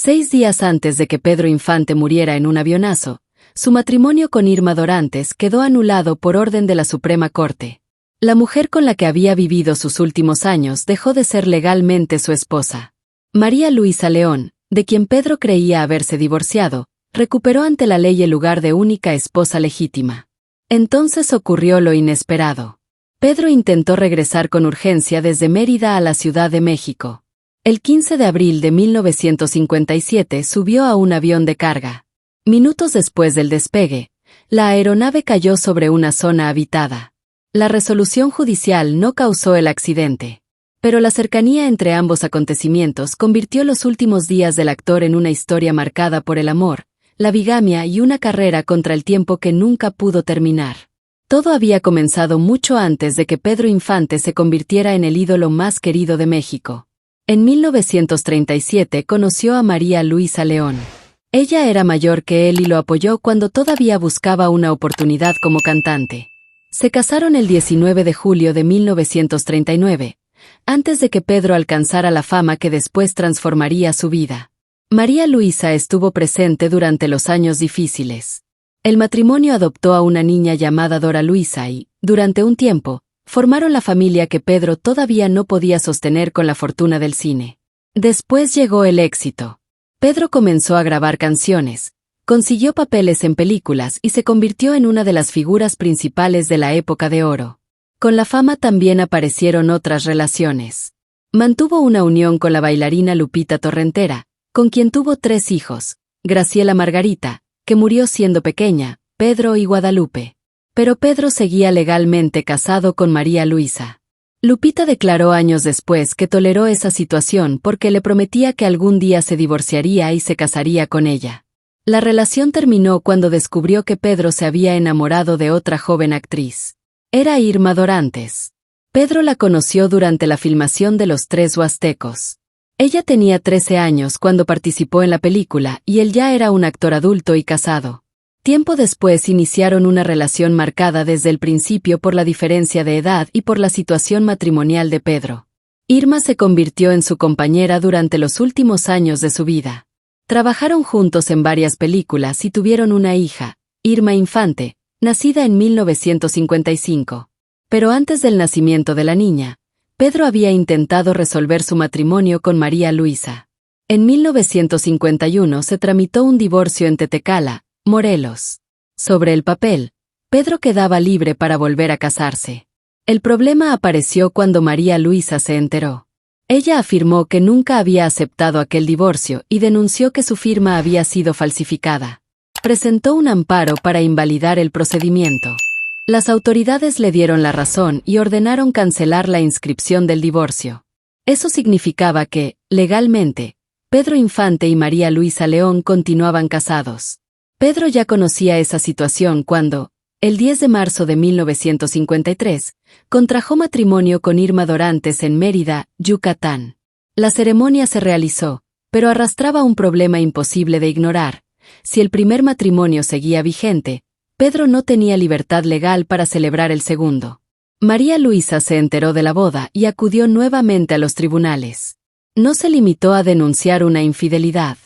6 días antes de que Pedro Infante muriera en un avionazo, su matrimonio con Irma Dorantes quedó anulado por orden de la Suprema Corte. La mujer con la que había vivido sus últimos años dejó de ser legalmente su esposa. María Luisa León, de quien Pedro creía haberse divorciado, recuperó ante la ley el lugar de única esposa legítima. Entonces ocurrió lo inesperado. Pedro intentó regresar con urgencia desde Mérida a la Ciudad de México. El 15 de abril de 1957 subió a un avión de carga. Minutos después del despegue, la aeronave cayó sobre una zona habitada. La resolución judicial no causó el accidente, pero la cercanía entre ambos acontecimientos convirtió los últimos días del actor en una historia marcada por el amor, la bigamia y una carrera contra el tiempo que nunca pudo terminar. Todo había comenzado mucho antes de que Pedro Infante se convirtiera en el ídolo más querido de México. En 1937 conoció a María Luisa León. Ella era mayor que él y lo apoyó cuando todavía buscaba una oportunidad como cantante. Se casaron el 19 de julio de 1939, antes de que Pedro alcanzara la fama que después transformaría su vida. María Luisa estuvo presente durante los años difíciles. El matrimonio adoptó a una niña llamada Dora Luisa y, durante un tiempo, formaron la familia que Pedro todavía no podía sostener con la fortuna del cine. Después llegó el éxito. Pedro comenzó a grabar canciones, consiguió papeles en películas y se convirtió en una de las figuras principales de la época de oro. Con la fama también aparecieron otras relaciones. Mantuvo una unión con la bailarina Lupita Torrentera, con quien tuvo 3 hijos, Graciela Margarita, que murió siendo pequeña, Pedro y Guadalupe. Pero Pedro seguía legalmente casado con María Luisa. Lupita declaró años después que toleró esa situación porque le prometía que algún día se divorciaría y se casaría con ella. La relación terminó cuando descubrió que Pedro se había enamorado de otra joven actriz. Era Irma Dorantes. Pedro la conoció durante la filmación de Los Tres Huastecos. Ella tenía 13 años cuando participó en la película y él ya era un actor adulto y casado. Tiempo después iniciaron una relación marcada desde el principio por la diferencia de edad y por la situación matrimonial de Pedro. Irma se convirtió en su compañera durante los últimos años de su vida. Trabajaron juntos en varias películas y tuvieron una hija, Irma Infante, nacida en 1955. Pero antes del nacimiento de la niña, Pedro había intentado resolver su matrimonio con María Luisa. En 1951 se tramitó un divorcio en Tetecala, Morelos. Sobre el papel, Pedro quedaba libre para volver a casarse. El problema apareció cuando María Luisa se enteró. Ella afirmó que nunca había aceptado aquel divorcio y denunció que su firma había sido falsificada. Presentó un amparo para invalidar el procedimiento. Las autoridades le dieron la razón y ordenaron cancelar la inscripción del divorcio. Eso significaba que, legalmente, Pedro Infante y María Luisa León continuaban casados. Pedro ya conocía esa situación cuando, el 10 de marzo de 1953, contrajo matrimonio con Irma Dorantes en Mérida, Yucatán. La ceremonia se realizó, pero arrastraba un problema imposible de ignorar. Si el primer matrimonio seguía vigente, Pedro no tenía libertad legal para celebrar el segundo. María Luisa se enteró de la boda y acudió nuevamente a los tribunales. No se limitó a denunciar una infidelidad.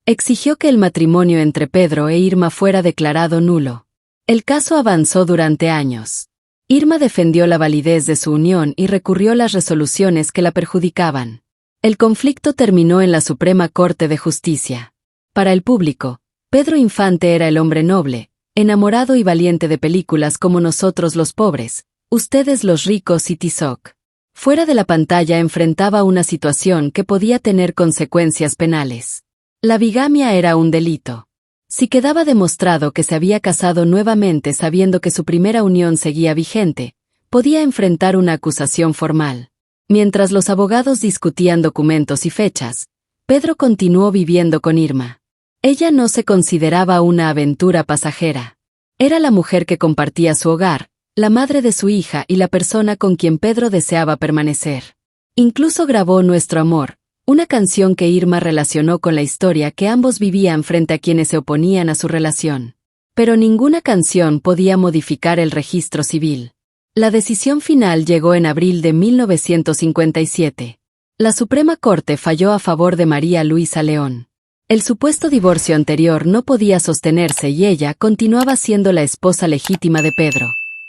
Exigió que el matrimonio entre Pedro e Irma fuera declarado nulo. El caso avanzó durante años. Irma defendió la validez de su unión y recurrió las resoluciones que la perjudicaban. El conflicto terminó en la Suprema Corte de Justicia. Para el público, Pedro Infante era el hombre noble, enamorado y valiente de películas como Nosotros los pobres, Ustedes los ricos y Tizoc. Fuera de la pantalla enfrentaba una situación que podía tener consecuencias penales. La bigamia era un delito. Si quedaba demostrado que se había casado nuevamente sabiendo que su primera unión seguía vigente, podía enfrentar una acusación formal. Mientras los abogados discutían documentos y fechas, Pedro continuó viviendo con Irma. Ella no se consideraba una aventura pasajera. Era la mujer que compartía su hogar, la madre de su hija y la persona con quien Pedro deseaba permanecer. Incluso grabó Nuestro Amor, una canción que Irma relacionó con la historia que ambos vivían frente a quienes se oponían a su relación. Pero ninguna canción podía modificar el registro civil. La decisión final llegó en abril de 1957. La Suprema Corte falló a favor de María Luisa León. El supuesto divorcio anterior no podía sostenerse y ella continuaba siendo la esposa legítima de Pedro.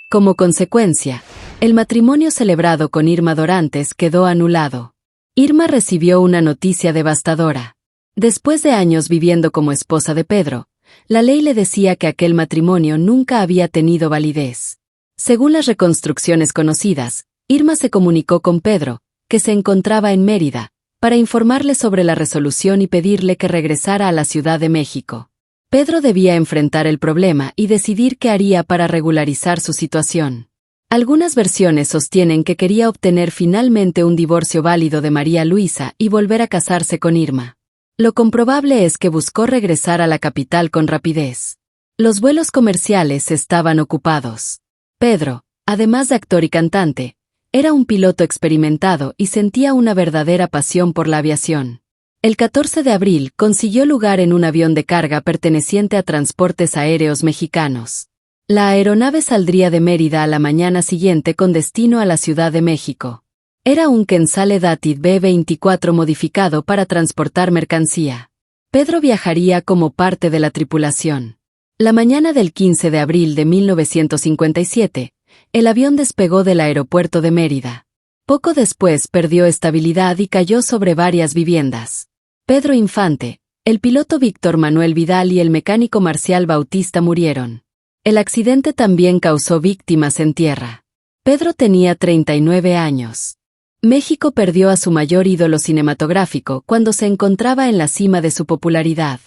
Como consecuencia, el matrimonio celebrado con Irma Dorantes quedó anulado. Irma recibió una noticia devastadora. Después de años viviendo como esposa de Pedro, la ley le decía que aquel matrimonio nunca había tenido validez. Según las reconstrucciones conocidas, Irma se comunicó con Pedro, que se encontraba en Mérida, para informarle sobre la resolución y pedirle que regresara a la Ciudad de México. Pedro debía enfrentar el problema y decidir qué haría para regularizar su situación. Algunas versiones sostienen que quería obtener finalmente un divorcio válido de María Luisa y volver a casarse con Irma. Lo comprobable es que buscó regresar a la capital con rapidez. Los vuelos comerciales estaban ocupados. Pedro, además de actor y cantante, era un piloto experimentado y sentía una verdadera pasión por la aviación. El 14 de abril consiguió lugar en un avión de carga perteneciente a Transportes Aéreos Mexicanos. La aeronave saldría de Mérida a la mañana siguiente con destino a la Ciudad de México. Era un Quetzale Datit B-24 modificado para transportar mercancía. Pedro viajaría como parte de la tripulación. La mañana del 15 de abril de 1957, el avión despegó del aeropuerto de Mérida. Poco después perdió estabilidad y cayó sobre varias viviendas. Pedro Infante, el piloto Víctor Manuel Vidal y el mecánico Marcial Bautista murieron. El accidente también causó víctimas en tierra. Pedro tenía 39 años. México perdió a su mayor ídolo cinematográfico cuando se encontraba en la cima de su popularidad.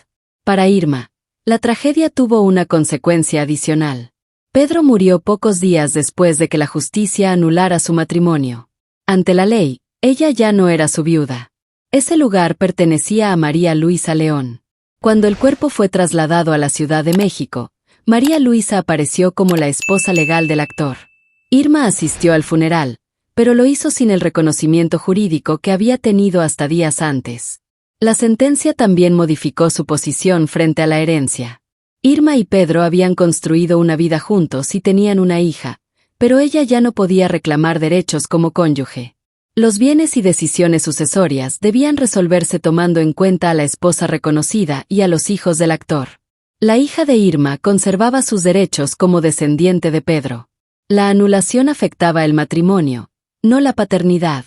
Para Irma, la tragedia tuvo una consecuencia adicional. Pedro murió pocos días después de que la justicia anulara su matrimonio. Ante la ley, ella ya no era su viuda. Ese lugar pertenecía a María Luisa León. Cuando el cuerpo fue trasladado a la Ciudad de México, María Luisa apareció como la esposa legal del actor. Irma asistió al funeral, pero lo hizo sin el reconocimiento jurídico que había tenido hasta días antes. La sentencia también modificó su posición frente a la herencia. Irma y Pedro habían construido una vida juntos y tenían una hija, pero ella ya no podía reclamar derechos como cónyuge. Los bienes y decisiones sucesorias debían resolverse tomando en cuenta a la esposa reconocida y a los hijos del actor. La hija de Irma conservaba sus derechos como descendiente de Pedro. La anulación afectaba el matrimonio, no la paternidad.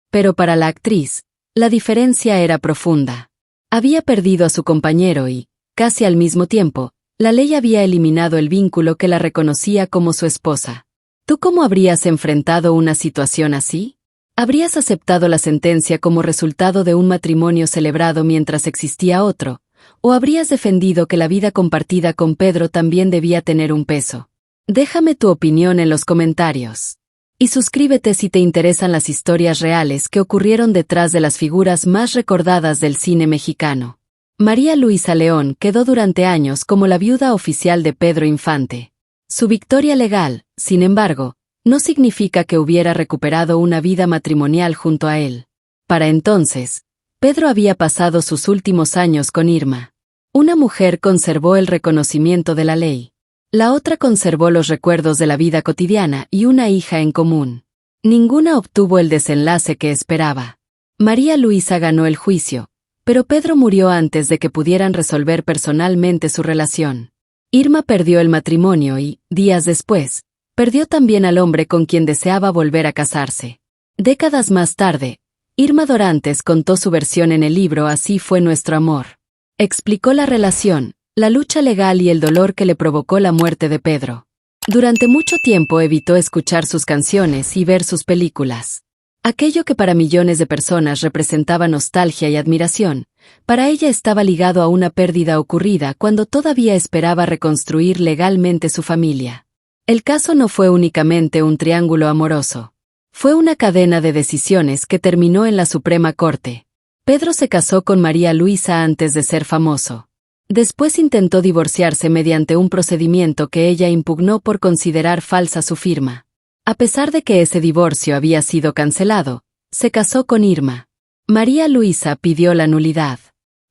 Pero para la actriz, la diferencia era profunda. Había perdido a su compañero y, casi al mismo tiempo, la ley había eliminado el vínculo que la reconocía como su esposa. ¿Tú cómo habrías enfrentado una situación así? ¿Habrías aceptado la sentencia como resultado de un matrimonio celebrado mientras existía otro? ¿O habrías defendido que la vida compartida con Pedro también debía tener un peso? Déjame tu opinión en los comentarios. Y suscríbete si te interesan las historias reales que ocurrieron detrás de las figuras más recordadas del cine mexicano. María Luisa León quedó durante años como la viuda oficial de Pedro Infante. Su victoria legal, sin embargo, no significa que hubiera recuperado una vida matrimonial junto a él. Para entonces, Pedro había pasado sus últimos años con Irma. Una mujer conservó el reconocimiento de la ley. La otra conservó los recuerdos de la vida cotidiana y una hija en común. Ninguna obtuvo el desenlace que esperaba. María Luisa ganó el juicio, pero Pedro murió antes de que pudieran resolver personalmente su relación. Irma perdió el matrimonio y, días después, perdió también al hombre con quien deseaba volver a casarse. Décadas más tarde, Irma Dorantes contó su versión en el libro Así fue nuestro amor. Explicó la relación, la lucha legal y el dolor que le provocó la muerte de Pedro. Durante mucho tiempo evitó escuchar sus canciones y ver sus películas. Aquello que para millones de personas representaba nostalgia y admiración, para ella estaba ligado a una pérdida ocurrida cuando todavía esperaba reconstruir legalmente su familia. El caso no fue únicamente un triángulo amoroso. Fue una cadena de decisiones que terminó en la Suprema Corte. Pedro se casó con María Luisa antes de ser famoso. Después intentó divorciarse mediante un procedimiento que ella impugnó por considerar falsa su firma. A pesar de que ese divorcio había sido cancelado, se casó con Irma. María Luisa pidió la nulidad.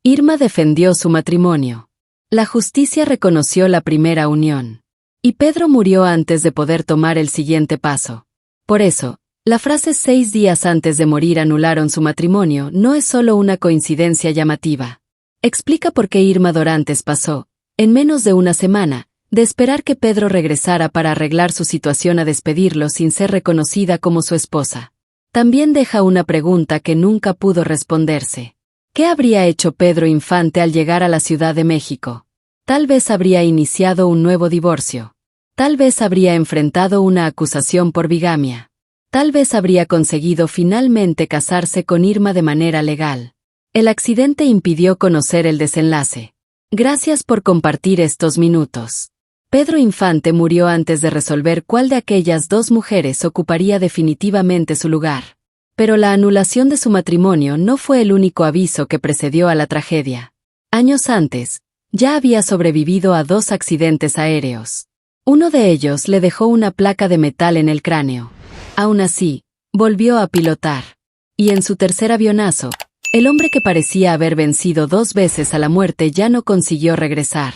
Irma defendió su matrimonio. La justicia reconoció la primera unión. Y Pedro murió antes de poder tomar el siguiente paso. Por eso, la frase 6 días antes de morir anularon su matrimonio no es solo una coincidencia llamativa. Explica por qué Irma Dorantes pasó, en menos de una semana, de esperar que Pedro regresara para arreglar su situación a despedirlo sin ser reconocida como su esposa. También deja una pregunta que nunca pudo responderse. ¿Qué habría hecho Pedro Infante al llegar a la Ciudad de México? Tal vez habría iniciado un nuevo divorcio. Tal vez habría enfrentado una acusación por bigamia. Tal vez habría conseguido finalmente casarse con Irma de manera legal. El accidente impidió conocer el desenlace. Gracias por compartir estos minutos. Pedro Infante murió antes de resolver cuál de aquellas dos mujeres ocuparía definitivamente su lugar. Pero la anulación de su matrimonio no fue el único aviso que precedió a la tragedia. Años antes, ya había sobrevivido a 2 accidentes aéreos. Uno de ellos le dejó una placa de metal en el cráneo. Aún así, volvió a pilotar. Y en su tercer avionazo, el hombre que parecía haber vencido 2 veces a la muerte ya no consiguió regresar.